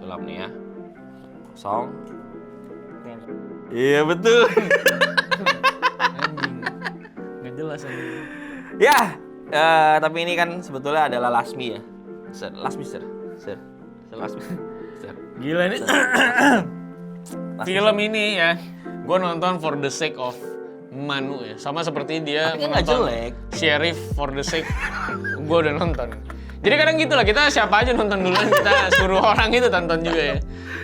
Sulap nih ya. Kosong. Iya betul. Anjing. Nggak jelas anjing. Ya, tapi ini kan sebetulnya adalah Lasmi ya. Sir, Lasmi sir. Lasmi. Sir. Gila nih. Film ini ya, gue nonton for the sake of Manu ya. Sama seperti dia Tapi kan nggak menonton jelek. Sheriff for the sake, gue udah nonton. Jadi kadang gitu lah, kita siapa aja nonton duluan, kita suruh orang itu tonton juga ya.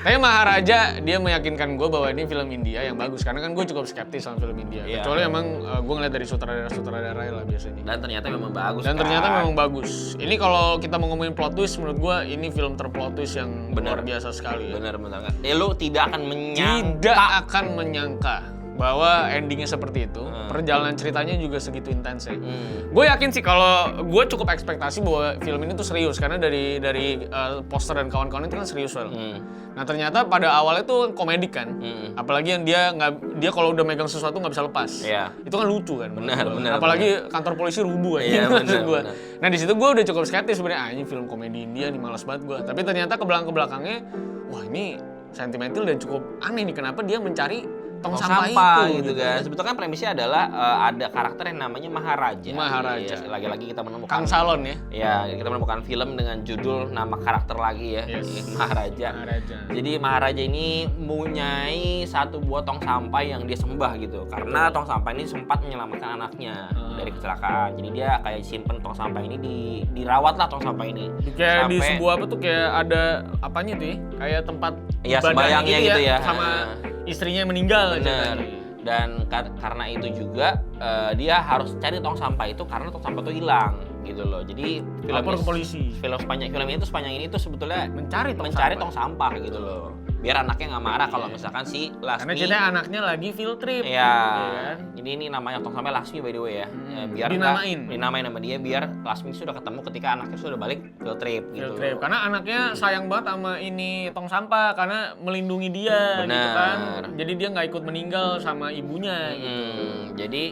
Tapi Maharaja, dia meyakinkan gue bahwa ini film India yang bagus. Karena kan gue cukup skeptis sama film India. Iya. Kecuali emang gue ngeliat dari sutradara lah biasanya. Dan ternyata memang bagus. Dan ternyata memang bagus. Ini kalau kita mau ngomongin plot twist, menurut gue ini film terplot twist yang luar biasa sekali ya. Benar. Lu tidak akan menyangka. Tidak akan menyangka bahwa endingnya seperti itu. Perjalanan ceritanya juga segitu intens ya. Gue yakin sih kalau gue cukup ekspektasi bahwa film ini tuh serius karena dari poster dan kawan-kawan itu kan serius well. Nah ternyata pada awalnya tuh komedi kan. Apalagi yang dia kalau udah megang sesuatu nggak bisa lepas. Iya. Itu kan lucu kan. Benar. Apalagi kantor polisi rubuh aja. Iya, maksud gue. benar. Nah di situ gue udah cukup skeptis sebenarnya. Ini film komedi India nih malas banget gue. Tapi ternyata ke belakangnya, wah ini sentimental dan cukup aneh nih kenapa dia mencari tong sampah itu gitu kan. Sebetulnya kan premisnya adalah ada karakter yang namanya Maharaja. Maharaja. Ya, lagi-lagi kita menemukan Kang Salon ya. Ya, kita menemukan film dengan judul nama karakter lagi ya, Maharaja. Jadi Maharaja ini mempunyai satu buah tong sampah yang dia sembah gitu. Karena tong sampah ini sempat menyelamatkan anaknya dari kecelakaan. Jadi dia kayak simpen tong sampah ini dirawat lah tong sampah ini. Kayak di sebuah apa tuh kayak ada apanya tuh ya? Kayak tempat Iya, sembayangnya gitu ya. Sama istrinya meninggal. Bener. Dan karena itu juga dia harus cari tong sampah itu karena tong sampah itu hilang gitu loh. Jadi Lapor ke polisi. Film sepanjang ini tuh sebetulnya Mencari tong sampah gitu loh. Biar anaknya nggak marah kalau misalkan si Lasmi. Karena ceritanya anaknya lagi field trip. Iya. Kan? Jadi ini namanya tong sampah Lasmi by the way ya. Biar dinamain sama dia biar Lasmi sudah ketemu ketika anaknya sudah balik field trip gitu. Field trip. Karena anaknya sayang banget sama ini tong sampah karena melindungi dia gitu kan. Jadi dia nggak ikut meninggal sama ibunya gitu. Jadi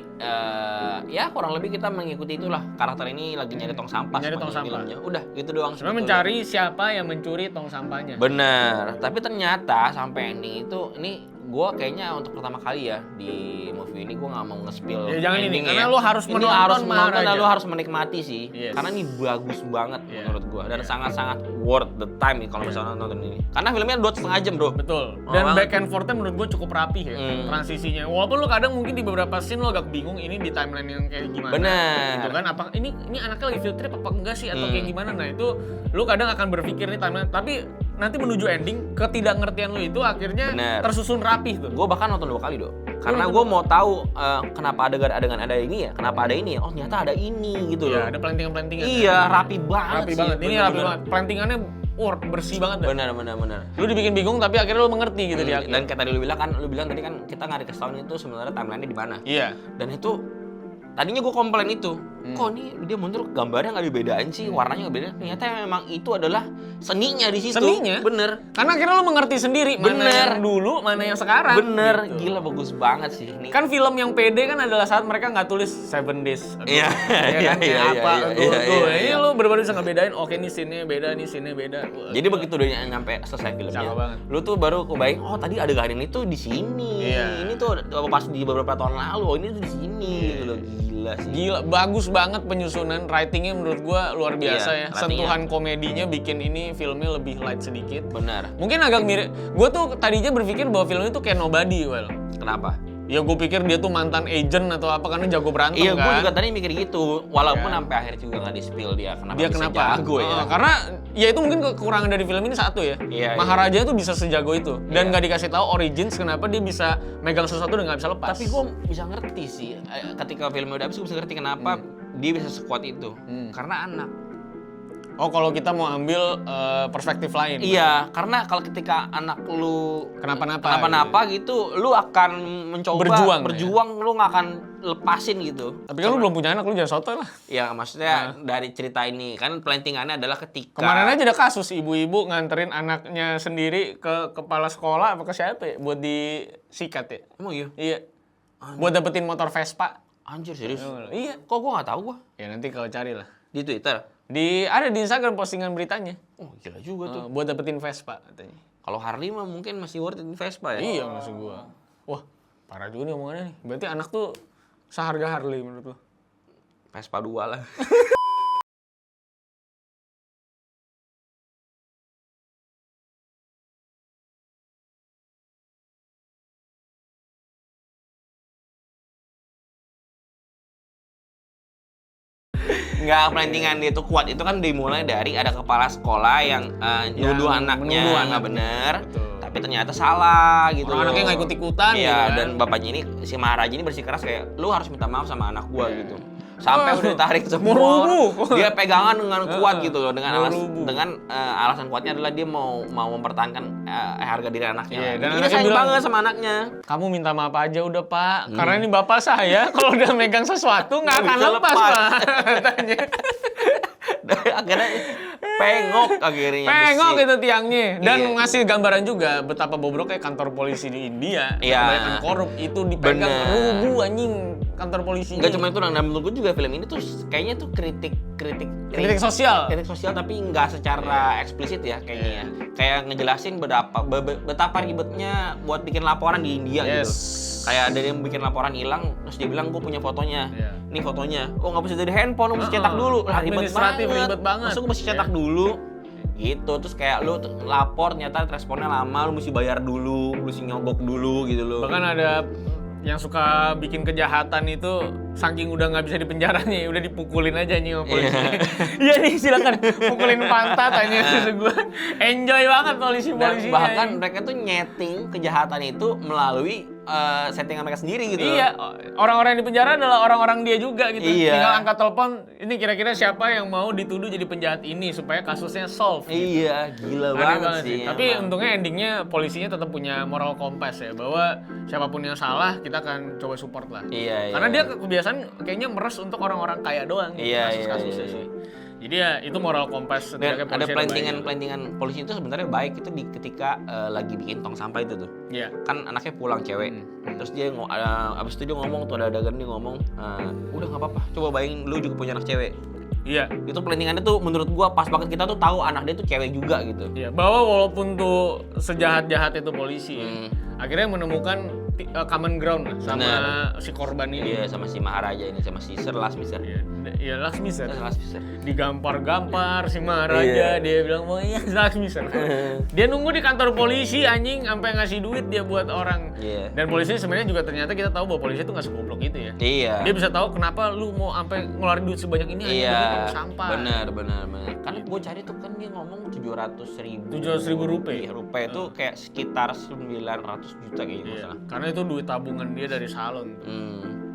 ya kurang lebih kita mengikuti itulah. Karakter ini lagi nyari tong sampah. Nyari tong sampah. Filmnya. Udah gitu doang. Sebenarnya mencari siapa yang mencuri tong sampahnya. Bener. Tapi ternyata sampai ending itu ini gue kayaknya untuk pertama kali ya di movie ini gue nggak mau nge-spill Ya jangan ini karena ya. lu harus Ini menonton harus menonton dan Maharaja. lu harus menikmati sih. Yes. Karena ini bagus banget menurut gue dan sangat-sangat worth the time nih kalau misalnya nonton ini. Karena filmnya 2,5 jam bro. Betul. Dan back and forth-nya menurut gue cukup rapi ya transisinya. Walaupun lu kadang mungkin di beberapa scene lu agak bingung ini di timeline yang kayak gimana. Bener. Gitu kan? Apa ini anaknya lagi field trip apa enggak sih atau kayak gimana? Nah itu lu kadang akan berpikir nih timeline. Tapi nanti menuju ending ketidakngertian lu itu akhirnya tersusun rapih tuh. Gue bahkan nonton 2 kali dong. Karena gue mau tahu kenapa adegan ada ini ya, kenapa ada ini ya. Oh ternyata ada ini gitu loh. Iya, ada plantingan-plantingan. Iya, rapi banget. Rapi banget. Ini rapi banget. Plantingannya bersih banget dah. Benar. Lu dibikin bingung tapi akhirnya lu mengerti gitu di akhir. Dan kayak tadi lu bilang tadi kan kita nggak dikasih tahu itu sebenarnya timeline-nya di mana. Iya. Dan itu tadinya gue komplain itu. Kok nih dia mundur gambarnya nggak dibedain sih, warnanya nggak beda. Ternyata memang itu adalah seninya di situ. Seninya? Bener. Karena akhirnya lu mengerti sendiri mana yang dulu, mana yang sekarang. Bener, gitu. gila bagus banget sih ini. Kan film yang pede kan adalah saat mereka nggak tulis 7 days. Iya, kan? iya, Apa? iya. Ini lu bener-bener bisa ngebedain. Oke, ini scene-nya beda, nih scene-nya beda. Wah, jadi begitu udah nyampe selesai filmnya, cakep banget. lu tuh baru kebayang, oh tadi adegan ini tuh di sini. Iya. Ini tuh pas di beberapa tahun lalu, oh ini tuh di sini gitu loh. Gila sih. Gila, bagus banget penyusunan, writingnya menurut gua luar biasa ya. Writingnya. Sentuhan komedinya bikin ini filmnya lebih light sedikit. Benar. Mungkin agak mirip. Gua tuh tadinya berpikir bahwa film itu kayak Nobody, well. Kenapa? Ya gue pikir dia tuh mantan agent atau apa karena jago berantem Iya, kan. gue juga tadi mikir gitu. Walaupun sampai akhir juga nggak di-spill dia Dia bisa kenapa jago ya. Karena ya itu mungkin kekurangan dari film ini satu ya. Iya, Maharaja tuh bisa sejago itu dan nggak dikasih tahu origins kenapa dia bisa megang sesuatu dan nggak bisa lepas. Tapi gue bisa ngerti sih ketika filmnya udah habis gue bisa ngerti kenapa dia bisa sekuat itu. Karena anak. Oh, kalau kita mau ambil perspektif lain. Iya, karena kalau ketika anak lu Kenapa-napa gitu, lu akan mencoba berjuang, lu nggak akan lepasin gitu. Tapi kan lu belum punya anak, lu jangan sotoy lah. Ya maksudnya dari cerita ini kan plantingannya adalah ketika Kemarin aja ada kasus ibu-ibu nganterin anaknya sendiri ke kepala sekolah apa ke siapa ya buat disikat ya. Emang iya? Iya. Buat dapetin motor Vespa. Anjir serius? Iya. Kok gua nggak tahu gua? Ya nanti kalau cari lah. Di Twitter? Ada di Instagram postingan beritanya. Oh, gila juga tuh. Buat dapetin Vespa katanya. Kalau Harley mah mungkin masih worth it Vespa ya? Iya, maksud gua. Wah, parah juga nih omongannya nih. Berarti anak tuh seharga Harley menurut lo? Vespa 2 lah. Nggak, plantingan dia tuh kuat itu kan dimulai dari ada kepala sekolah yang nuduh anaknya nggak bener, tapi ternyata salah gitu. Anaknya nggak ikut-ikutan. Iya, gitu kan. dan bapaknya ini si Maharaja ini bersikeras kayak lu harus minta maaf sama anak gua gitu. Sampai udah ditarik semua. Dia pegangan dengan kuat gitu loh, dengan alasan kuatnya adalah dia mau mempertahankan harga diri anaknya. Iya, dan dia sayang banget sama anaknya. Kamu minta maaf aja udah Pak, karena ini bapak saya kalau udah megang sesuatu nggak akan lepas Pak. Katanya. Akhirnya akhirnya pengok itu tiangnya dan ngasih gambaran juga betapa bobroknya kantor polisi di India. Kebanyakan korup itu dipegang rubuh anjing kantor polisi. Enggak cuma itu, dan menurut gue juga film ini tuh kayaknya tuh kritik sosial tapi nggak secara eksplisit ya kayaknya ya. Kayak ngejelasin betapa ribetnya buat bikin laporan di India gitu. Kayak ada yang bikin laporan hilang, terus dia bilang gue punya fotonya. Ini fotonya. Oh, nggak bisa dari handphone, mesti cetak dulu. Lah ribet banget. Masa gue mesti cetak dulu? Gitu. Terus kayak lu lapor ternyata responnya lama, lu mesti bayar dulu, lu mesti nyogok dulu gitu loh. Bahkan ada yang suka bikin kejahatan itu saking udah nggak bisa dipenjaranya, udah dipukulin aja nih sama polisi. Iya nih, silakan pukulin pantat aja gitu gue. Enjoy banget polisinya. Bahkan mereka tuh nyeting kejahatan itu melalui settingan mereka sendiri gitu. Iya, orang-orang yang di penjara adalah orang-orang dia juga gitu. Iya. Tinggal angkat telepon, ini kira-kira siapa yang mau dituduh jadi penjahat ini supaya kasusnya solve. Gitu. Iya, gila banget sih. Tapi untungnya endingnya polisinya tetap punya moral compass ya, bahwa siapapun yang salah kita akan coba support lah. Iya. Karena dia kebiasaan kayaknya meres untuk orang-orang kaya doang gitu, kasus-kasusnya sih. Jadi ya itu moral compass. Dan ada plantingan polisi itu sebenarnya baik itu ketika lagi bikin tong sampah itu tuh. Iya. Kan anaknya pulang cewek. Terus dia abis itu dia ngomong tuh ada adegan dia ngomong, udah nggak apa-apa. Coba bayangin lu juga punya anak cewek. Iya. Itu plantingannya tuh menurut gua pas banget, kita tuh tahu anak dia tuh cewek juga gitu. Iya, bahwa walaupun tuh sejahat-jahat itu polisi, akhirnya menemukan common ground lah sama si korban ini. Iya, sama si Maharaja ini, sama si Lasmiser. Iya, Lasmiser. Digampar-gampar si Maharaja, dia bilang mau iya Lasmiser. Dia nunggu di kantor polisi anjing sampai ngasih duit dia buat orang. Iya. Dan polisi sebenarnya juga ternyata kita tahu bahwa polisi itu nggak segoblok itu ya. Iya. Dia bisa tahu kenapa lu mau sampai ngeluarin duit sebanyak ini hanya buat sampah. Benar. Karena gue cari tuh kan dia ngomong 700.000 rupiah. Rupiah itu kayak sekitar 900 juta kayaknya. Iya. Karena itu duit tabungan dia dari salon.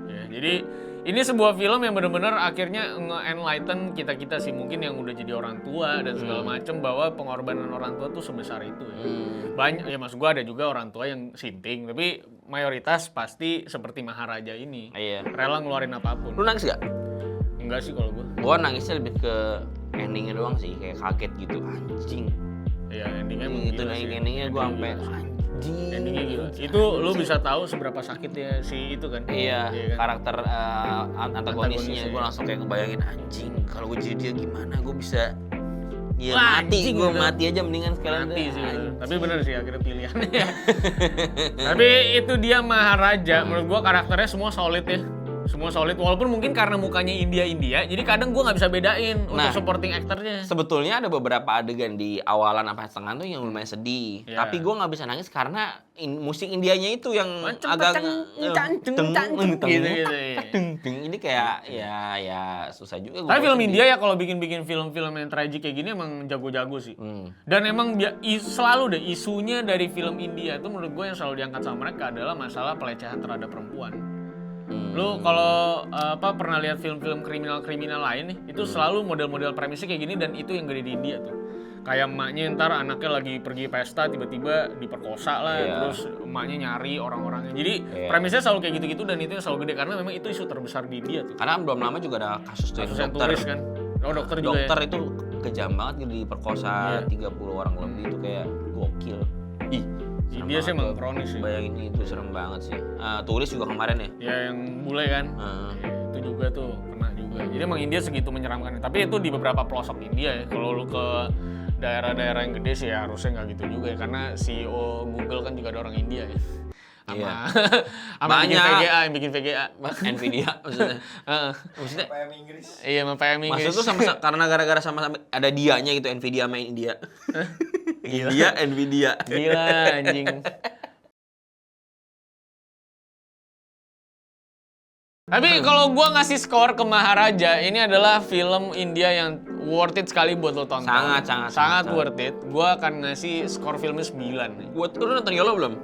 Ya, jadi ini sebuah film yang benar-benar akhirnya nge-enlighten kita sih mungkin yang udah jadi orang tua dan segala macem, bahwa pengorbanan orang tua tuh sebesar itu ya. Banyak ya, maksud gua ada juga orang tua yang sinting, tapi mayoritas pasti seperti Maharaja ini. Iya. Rela ngeluarin apapun. Lu nangis gak? Enggak sih kalau gua. Gua nangisnya lebih ke endingnya doang sih, kayak kaget gitu, anjing. Iya, endingnya emang itu endingnya gua sampai endingnya gila. Itu lu bisa tahu seberapa sakitnya si itu kan. Iya, kan? Karakter antagonisnya gue langsung kayak ngebayangin, anjing kalau gue jadi dia gimana gue bisa mati, gue mati aja mendingan sekalian mati sih. Tapi bener sih akhirnya pilihannya. Tapi itu dia Maharaja, menurut gue karakternya semua solid ya. Semua solid, walaupun mungkin karena mukanya India, jadi kadang gue nggak bisa bedain untuk supporting aktornya. Sebetulnya ada beberapa adegan di awalan apa setengah tuh yang lumayan sedih, tapi gue nggak bisa nangis karena musik Indianya itu yang agak gitu. Ini kayak ya susah juga. Tapi film India ya kalau bikin film-film yang tragik kayak gini emang jago-jago sih. Dan emang selalu deh isunya dari film India itu menurut gue yang selalu diangkat sama mereka adalah masalah pelecehan terhadap perempuan. Lu kalau pernah lihat film-film kriminal lain nih, itu selalu model-model premisnya kayak gini, dan itu yang gede di India tuh. Kayak emaknya ntar anaknya lagi pergi pesta tiba-tiba diperkosa lah, terus emaknya nyari orang-orangnya. Jadi premisnya selalu kayak gitu-gitu, dan itu yang selalu gede karena memang itu isu terbesar di India tuh. Karena belum lama juga ada kasus tuh yang turis kan. Oh, dokter juga. Dokter itu kejam banget gitu, diperkosa 30 orang lebih, itu kayak gokil. India sih emang kronis sih. Bayangin itu serem banget sih. Turis juga kemarin ya? Ya yang bule kan. Itu juga tuh kena juga juga. Jadi emang India segitu menyeramkan. Tapi itu di beberapa pelosok India ya. Kalau lu ke daerah-daerah yang gede sih ya harusnya nggak gitu juga ya. Karena CEO Google kan juga ada orang India ya. Sama yang bikin VGA. Nvidia maksudnya. Maksudnya PM Inggris. Iya, sama PM Inggris. Maksud tuh karena gara-gara sama-sama ada dianya gitu, Nvidia sama India. India, Nvidia. Gila anjing. Tapi kalau gua ngasih skor ke Maharaja, ini adalah film India yang worth it sekali buat lo tonton. Sangat worth it. Gua akan ngasih skor filmnya 9 nih. Lu nonton YOLO belum?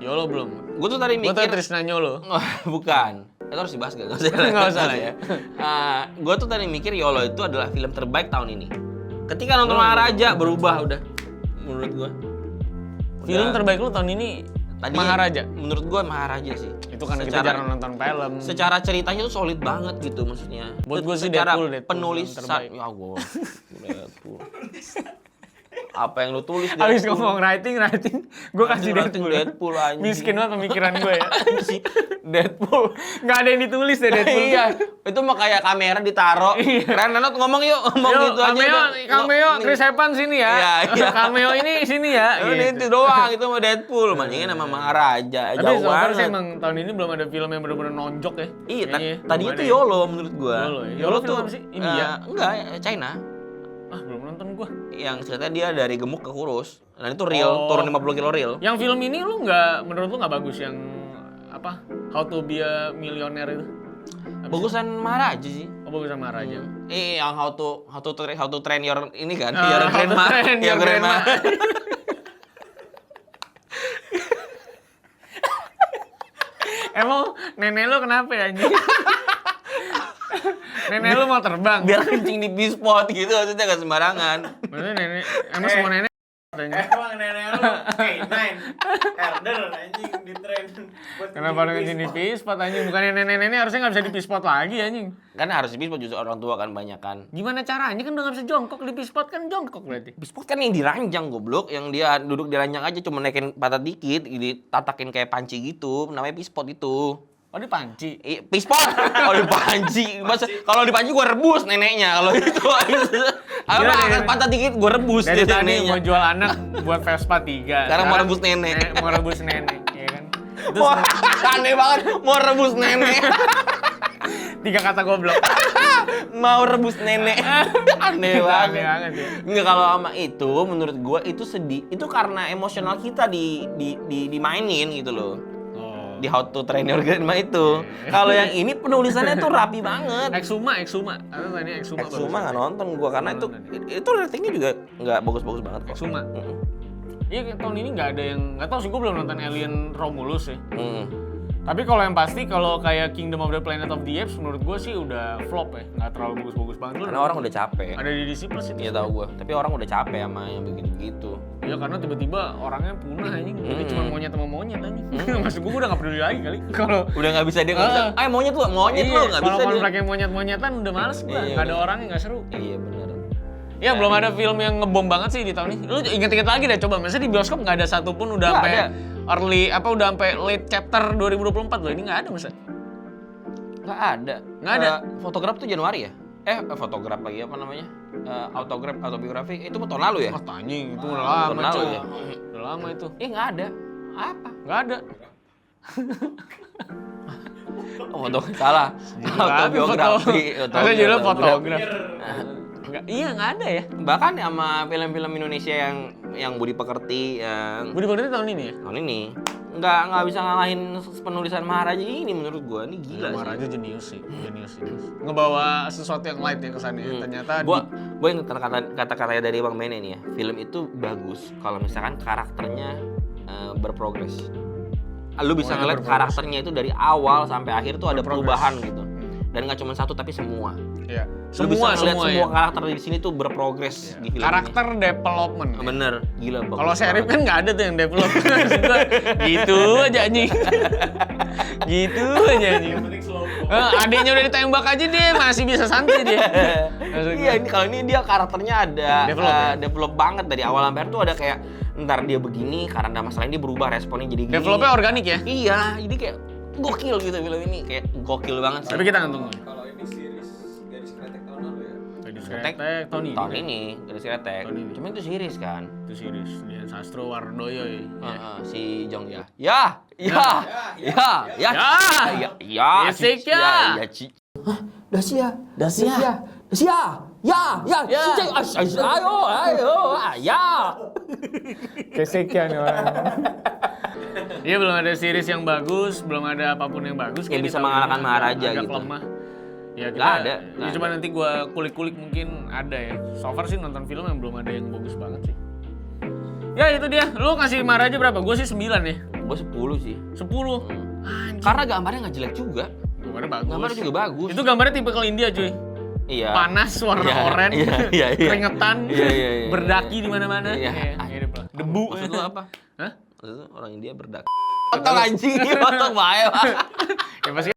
YOLO belum. Gue tuh tadi mikir. Gue tuh Trisna Nyolo. Bukan. Itu harus dibahas gak? Nggak usah lah ya. Gue tuh tadi mikir YOLO itu adalah film terbaik tahun ini. Ketika nonton Maharaja berubah udah. Menurut gue. Film terbaik lu tahun ini tadi Maharaja? Menurut gue Maharaja sih. Itu kan kita jarang nonton film. Secara ceritanya tuh solid banget gitu maksudnya. Buat gue sih secara Deadpool penulisan. Ya gue. Deadpool. Apa yang lu tulis Habis ngomong writing gue kasih Deadpool anjing. Miskin banget pemikiran gue ya. Deadpool nggak ada yang ditulis deh Deadpool. Iya, itu mah kayak kamera ditaro. Keren banget ngomong gitu aja. Cameo Chris Evans sini ya. Iya. Cameo ini sini ya. Ini itu doang, itu mah Deadpool. Mendingan sama Maharaja. Tapi Jauh banget sih emang tahun ini belum ada film yang benar-benar nonjok ya. Iya, tadi itu YOLO menurut gua. YOLO tuh apa sih? India? Enggak, China. Belum nonton gua. Yang ceritanya dia dari gemuk ke kurus. Dan itu real, turun 50 kilo real. Yang film ini menurut lu nggak bagus yang apa? How to be a Millionaire itu? Bagusan Maharaja sih. Oh, bagusan Maharaja. Yang how to train your ini kan, your grandma. Emang nenek lu kenapa ya anjing? Nenek lu mau terbang? Biar kencing di B-spot gitu, maksudnya gak sembarangan. Maksudnya emang semua nenek Emang nenek lu K9 herder anjing di tren. Kenapa harus kencing di B-spot anjing? Bukannya nenek-nenek harusnya gak bisa di B-spot lagi anjing? Kan harus di B-spot justru orang tua kan banyak kan. Gimana caranya kan udah gak bisa jongkok di B-spot kan jongkok berarti? B-spot kan yang diranjang goblok, yang dia duduk di ranjang aja cuma naikin pantat dikit, ditatakin kayak panci gitu, namanya B-spot itu. Oh dipanci? Pispot. Oh dipanci. Kalau dipanci gue rebus neneknya. Kalau itu angkat pantat dikit gue rebus. Dari tadi mau jual anak buat Vespa 3. Sekarang mau rebus nenek. Mau rebus nenek, ya kan? Itu aneh banget. Mau rebus nenek. 3 kata goblok. Mau rebus nenek. Aneh banget. Ya. Enggak, kalau sama itu menurut gue itu sedih. Itu karena emosional kita dimainin gitu loh. Di How to Train Your Grandma itu. Kalau yang ini penulisannya tuh rapi banget. Exuma. Apa ini Exuma? Exuma nggak nonton gua karena itu ratingnya juga nggak bagus-bagus banget kok. Exuma. Iya tahun ini nggak ada yang nggak tahu sih, gua belum nonton Alien Romulus ya. Tapi kalau yang pasti kalau kayak Kingdom of the Planet of the Apes menurut gue sih udah flop ya, nggak terlalu bagus-bagus banget. Karena orang udah capek. Ada di Disney Plus itu. Iya tahu gue. Tapi orang udah capek sama yang begitu-begitu. Iya karena tiba-tiba orangnya punah anjing. Jadi cuma monyet sama monyet anjing. Maksud gue udah nggak peduli lagi kali. Kalau udah nggak bisa dia nggak bisa. Monyet lu nggak bisa dia. Kalau pakai monyet-monyetan udah males gue. Nggak ada orangnya, nggak seru. Iya benar. Ya belum ada film yang ngebom banget sih di tahun ini. Lu inget-inget lagi deh coba. Misalnya di bioskop nggak ada satupun udah sampai udah sampai late chapter 2024 loh. Ini nggak ada masa? Nggak ada. Fotograf tuh Januari ya? Fotograf lagi apa namanya? Autobiografi itu tahun lalu ya? Oh tanying, itu udah lama cuy. Ya? Udah lama itu. Nggak ada. Apa? Nggak ada. Salah. Autobiografi. Masa judulnya fotograf? Iya nggak ada ya. Bahkan sama film-film Indonesia yang Budi Pekerti yang Budi Pekerti tahun ini ya? Tahun ini nggak bisa ngalahin penulisan Maharaja ini menurut gua. Ini gila sih. Maharaja jenius sih. Ngebawa kesuatu yang light ya kesannya. Ternyata gua inget kata-katanya dari Bang Mene nih ya. Film itu bagus kalau misalkan karakternya berprogres. Lu bisa ngeliat karakternya itu dari awal sampai akhir tuh ada perubahan gitu. Dan nggak cuma satu tapi semua. Iya. Semua karakter di sini tuh berprogres di film karakter ini. Development. Bener, gila. Kalau Sheriff kan nggak ada tuh yang development. Gitu aja anjing. Gitu aja anjing. Adiknya udah ditembak aja dia masih bisa santai dia. Iya, ini kalau ini dia karakternya ada develop banget dari awal sampai akhir tuh ada kayak ntar dia begini karena ada masalah ini dia berubah responnya jadi gini. Developnya organik ya? Iya, jadi kayak gokil gitu film ini, kayak gokil banget sih. Tapi kita nggak tunggu. Kalau ini series garis Gadis Kretek tahun ini Gadis Kretek. Cuma itu series kan? Itu series. Dian Sastro Wardoyo si Jong ya. Ya. Basic ya. Dasia. Ayo. Kesekian orang. Iya, belum ada series yang bagus, belum ada apapun yang bagus. Yang bisa mengalahkan Maharaja agak gitu. Lemah. Ya kita, Nggak ada. Coba nanti gua kulik-kulik mungkin ada ya. So far sih nonton film yang belum ada yang bagus banget sih. Ya itu dia. Lu ngasih Maharaja berapa? Gue sih 9 ya. Gue 10 sih. 10. Karena gambarnya nggak jelek juga. Gambarnya bagus. Gambarnya juga bagus. Itu gambarnya tipikal India, cuy. Iya. Panas, warna oranye, keringetan, berdaki di mana-mana. Iya. Debu. Maksud lu apa? Hah? Maksud lu orang India berdaki. Otak anjing, otak bahaya. Ya pasti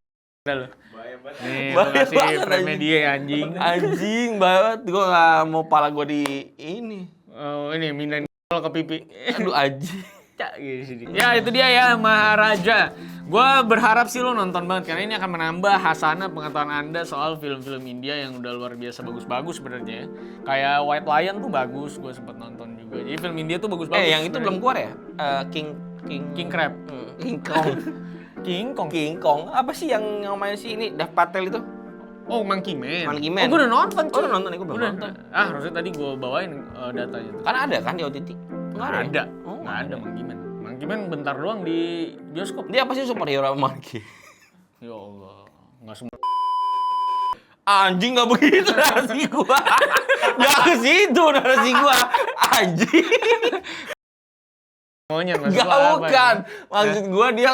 ada lo. Bahaya banget. Nih, gua kasih Premedia anjing. Anjing banget, gua nggak mau pala gua di ini. Oh, ini mindahin ke pipi. Aduh anjing. Ya itu dia ya, Maharaja. Gua berharap sih lo nonton banget karena ini akan menambah hasanah pengetahuan Anda soal film-film India yang udah luar biasa bagus-bagus sebenarnya ya. Kayak White Lion tuh bagus, gua sempet nonton juga. Jadi film India tuh bagus-bagus. Yang itu belum keluar ya? King Crab. King Kong. King Kong. Apa sih yang main si ini Dev Patel itu? Oh, Monkey Man. Monkey Man. Oh, gue udah nonton. Oh, udah nonton, gue belum nonton. Harusnya tadi gue bawain datanya tuh. Kan ada kan di OTT? Nggak ada. Nggak ada Monkey Man. Monkey Man bentar doang di bioskop. Dia apa sih superhero Monkey? Ya Allah, nggak semua. Anjing nggak begitu narasi gua. Nggak ke situ narasi gua. Anjing. Monyet Gak bukan. Maksud gua dia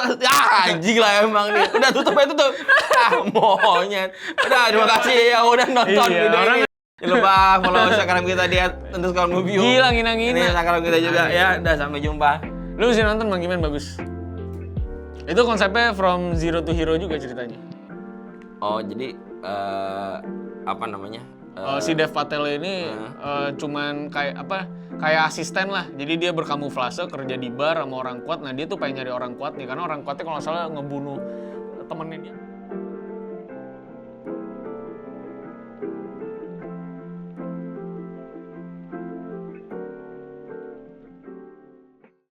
anjing lah emang nih. Udah tutup aja tutup. Monyet. Udah terima kasih ya udah nonton video ini. Jangan lupa follow Instagram kita di @_movie. Gila ngina-ngina. Ini Instagram kita juga ya. Udah sampai jumpa. Lu mesti nonton Monkey Man bagus. Itu konsepnya from zero to hero juga ceritanya. Oh, jadi apa namanya? Si Dev Patel ini cuman kayak asisten lah. Jadi dia berkamuflase kerja di bar sama orang kuat. Nah dia tuh pengen nyari orang kuat nih karena orang kuatnya kalau nggak salah ngebunuh temennya dia.